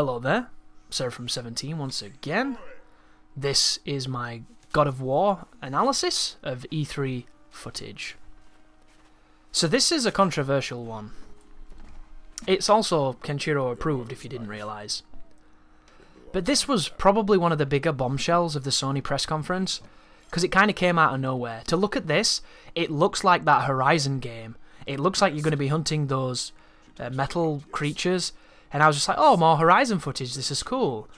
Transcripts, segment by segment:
Hello there, Seraphim17 once again. This is my God of War analysis of E3 footage. So this is a controversial one. It's also Kenshiro approved, if you didn't realise. But this was probably one of the bigger bombshells of the Sony press conference, because it kind of came out of nowhere. To look at this, it looks like that Horizon game. It looks like you're going to be hunting those metal creatures, and I was just like, oh, more Horizon footage, this is cool.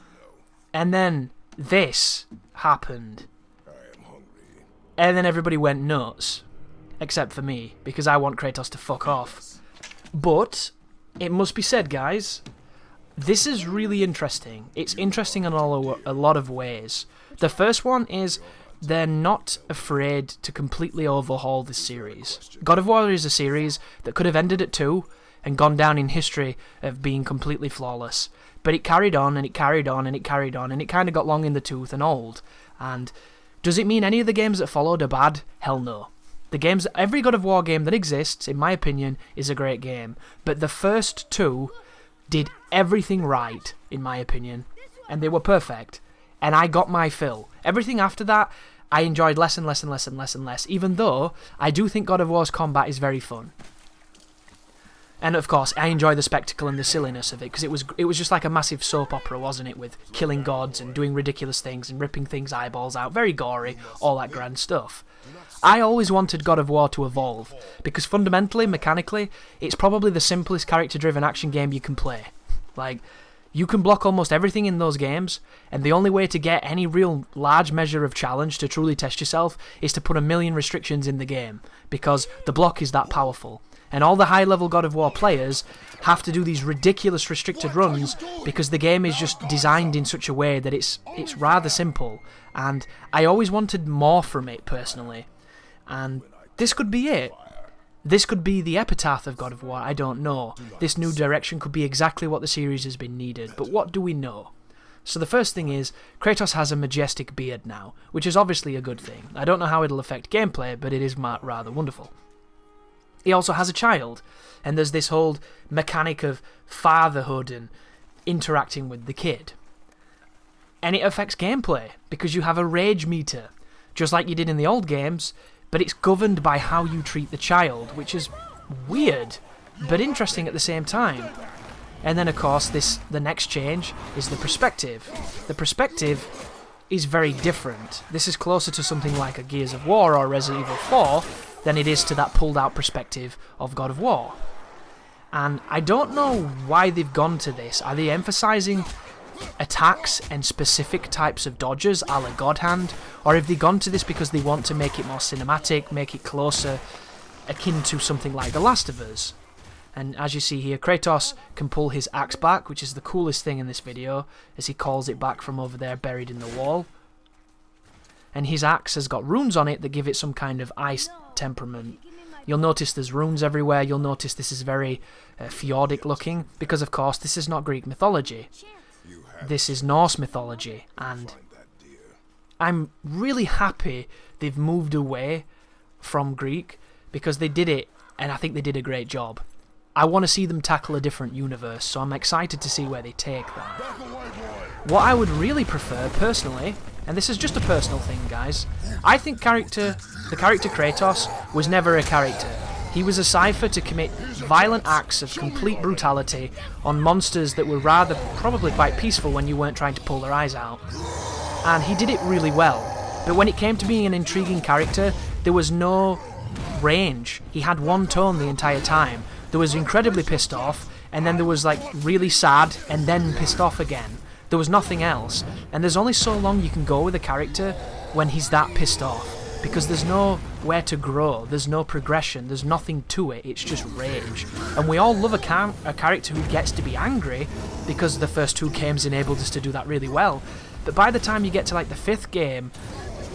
And then this happened. And then everybody went nuts, except for me, because I want Kratos to fuck off. But it must be said, guys, this is really interesting. It's interesting in a lot of ways. The first one is they're not afraid to completely overhaul this series. God of War is a series that could have ended at 2 and gone down in history of being completely flawless. But it carried on, and it carried on, and it carried on, and it kind of got long in the tooth and old. And does it mean any of the games that followed are bad? Hell no. Every God of War game that exists, in my opinion, is a great game. But the first 2 did everything right, in my opinion, and they were perfect. And I got my fill. Everything after that, I enjoyed less and less and less and less and less, even though I do think God of War's combat is very fun. And of course, I enjoy the spectacle and the silliness of it, because it was just like a massive soap opera, wasn't it, with killing gods and doing ridiculous things and ripping things' eyeballs out, very gory, all that grand stuff. I always wanted God of War to evolve, because fundamentally, mechanically, it's probably the simplest character-driven action game you can play. Like, you can block almost everything in those games, and the only way to get any real large measure of challenge to truly test yourself is to put a million restrictions in the game, because the block is that powerful. And all the high-level God of War players have to do these ridiculous restricted runs because the game is just designed in such a way that it's rather simple. And I always wanted more from it, personally. And this could be it. This could be the epitaph of God of War, I don't know. This new direction could be exactly what the series has been needed, but what do we know? So the first thing is, Kratos has a majestic beard now, which is obviously a good thing. I don't know how it'll affect gameplay, but it is rather wonderful. He also has a child, and there's this whole mechanic of fatherhood and interacting with the kid. And it affects gameplay, because you have a rage meter, just like you did in the old games, but it's governed by how you treat the child, which is weird, but interesting at the same time. And then, of course, the next change is the perspective. The perspective is very different. This is closer to something like a Gears of War or Resident Evil 4 than it is to that pulled-out perspective of God of War. And I don't know why they've gone to this. Are they emphasising attacks and specific types of dodges a la God Hand, or have they gone to this because they want to make it more cinematic, make it closer, akin to something like The Last of Us? And as you see here, Kratos can pull his axe back, which is the coolest thing in this video, as he calls it back from over there buried in the wall. And his axe has got runes on it that give it some kind of ice temperament. You'll notice there's runes everywhere. You'll notice this is very fjordic looking, because of course this is not Greek mythology. This is Norse mythology, and I'm really happy they've moved away from Greek, because they did it, and I think they did a great job. I want to see them tackle a different universe, so I'm excited to see where they take that. What I would really prefer, personally, and this is just a personal thing, guys, I think the character Kratos was never a character. He was a cipher to commit violent acts of complete brutality on monsters that were rather probably quite peaceful when you weren't trying to pull their eyes out. And he did it really well. But when it came to being an intriguing character, there was no range. He had one tone the entire time. There was incredibly pissed off, and then there was like really sad, and then pissed off again. There was nothing else. And there's only so long you can go with a character when he's that pissed off, because there's nowhere to grow, there's no progression, there's nothing to it, it's just rage. And we all love a character who gets to be angry, because the first 2 games enabled us to do that really well. But by the time you get to like the 5th game,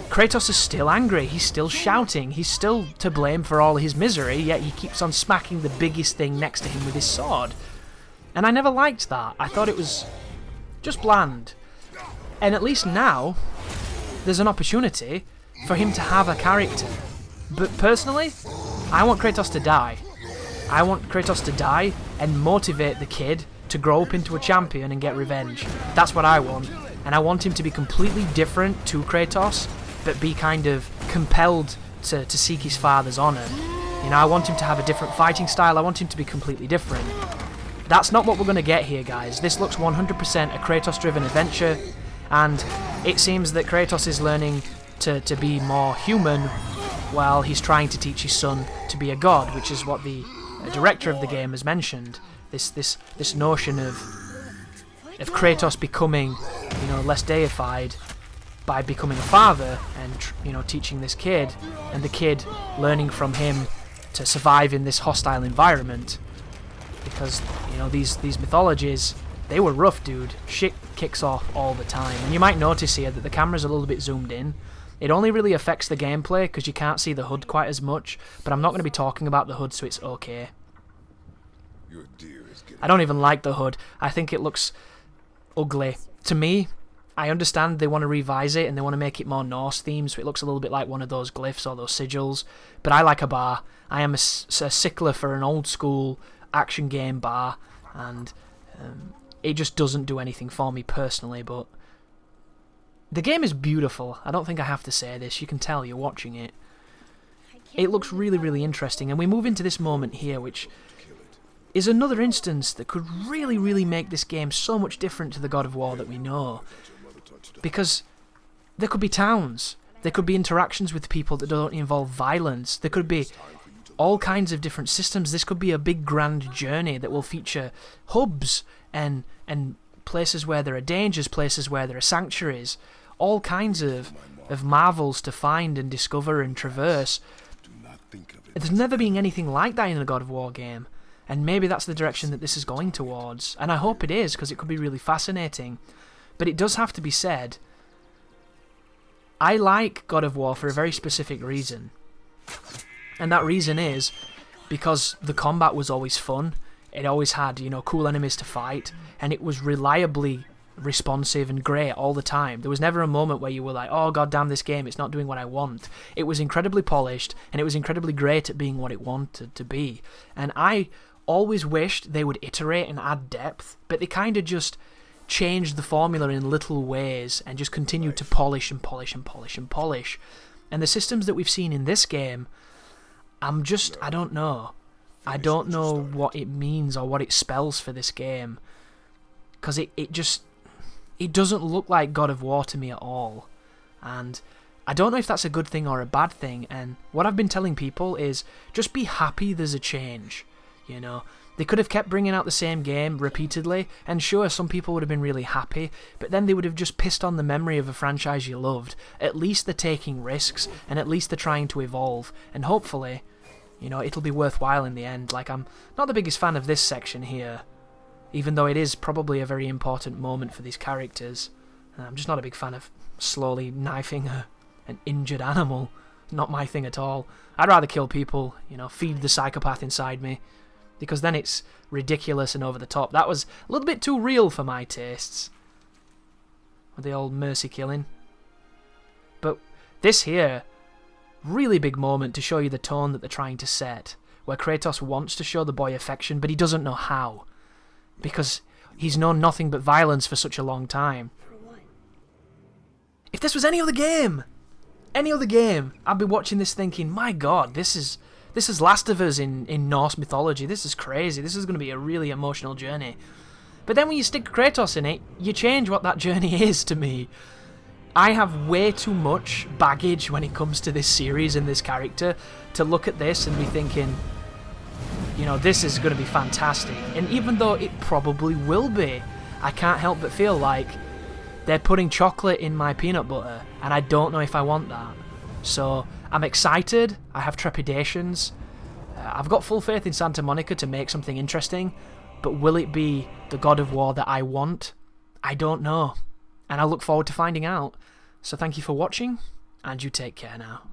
Kratos is still angry, he's still shouting, he's still to blame for all his misery, yet he keeps on smacking the biggest thing next to him with his sword. And I never liked that. I thought it was just bland. And at least now, there's an opportunity for him to have a character. But personally, I want Kratos to die. I want Kratos to die and motivate the kid to grow up into a champion and get revenge. That's what I want. And I want him to be completely different to Kratos, but be kind of compelled to seek his father's honour. You know, I want him to have a different fighting style. I want him to be completely different. That's not what we're going to get here, guys. This looks 100% a Kratos-driven adventure, and it seems that Kratos is learning to be more human while he's trying to teach his son to be a god, which is what the director of the game has mentioned. This notion of Kratos becoming, you know, less deified by becoming a father and, you know, teaching this kid, and the kid learning from him to survive in this hostile environment. Because, you know, these mythologies, they were rough, dude. Shit kicks off all the time. And you might notice here that the camera's a little bit zoomed in. It only really affects the gameplay because you can't see the HUD quite as much, but I'm not going to be talking about the HUD, so it's okay. I don't even like the HUD. I think it looks ugly. To me, I understand they want to revise it and they want to make it more Norse themed, so it looks a little bit like one of those glyphs or those sigils, but I like a bar. I am a stickler for an old school action game bar, and it just doesn't do anything for me personally, but the game is beautiful. I don't think I have to say this. You can tell you're watching it. It looks really, really interesting, and we move into this moment here, which is another instance that could really, really make this game so much different to the God of War that we know. Because there could be towns, there could be interactions with people that don't involve violence, there could be all kinds of different systems. This could be a big grand journey that will feature hubs and places where there are dangers, places where there are sanctuaries, all kinds of marvels to find and discover and traverse. There's never been anything like that in a God of War game, and maybe that's the direction that this is going towards, and I hope it is, because it could be really fascinating. But it does have to be said, I like God of War for a very specific reason, and that reason is because the combat was always fun. It always had, you know, cool enemies to fight, and it was reliably responsive and great all the time. There was never a moment where you were like, oh god damn, this game, it's not doing what I want. It was incredibly polished, and it was incredibly great at being what it wanted to be. And I always wished they would iterate and add depth, but they kind of just changed the formula in little ways and just continued to polish and polish and polish and polish. And the systems that we've seen in this game, I don't know. I don't know what it means or what it spells for this game, because it doesn't look like God of War to me at all, and I don't know if that's a good thing or a bad thing. And what I've been telling people is just be happy there's a change. You know, they could have kept bringing out the same game repeatedly, and sure, some people would have been really happy, but then they would have just pissed on the memory of a franchise you loved. At least they're taking risks, and at least they're trying to evolve, and hopefully, you know, it'll be worthwhile in the end. Like, I'm not the biggest fan of this section here, even though it is probably a very important moment for these characters. I'm just not a big fan of slowly knifing an injured animal. Not my thing at all. I'd rather kill people, you know, feed the psychopath inside me, because then it's ridiculous and over the top. That was a little bit too real for my tastes, with the old mercy killing. But this here, really big moment to show you the tone that they're trying to set, where Kratos wants to show the boy affection, but he doesn't know how, because he's known nothing but violence for such a long time. If this was any other game, I'd be watching this thinking, my god, this is Last of Us in Norse mythology. This is crazy. This is going to be a really emotional journey. But then when you stick Kratos in it, you change what that journey is to me. I have way too much baggage when it comes to this series and this character to look at this and be thinking, you know, this is going to be fantastic. And even though it probably will be, I can't help but feel like they're putting chocolate in my peanut butter, and I don't know if I want that. So I'm excited, I have trepidations, I've got full faith in Santa Monica to make something interesting, but will it be the God of War that I want? I don't know, and I look forward to finding out. So thank you for watching, and you take care now.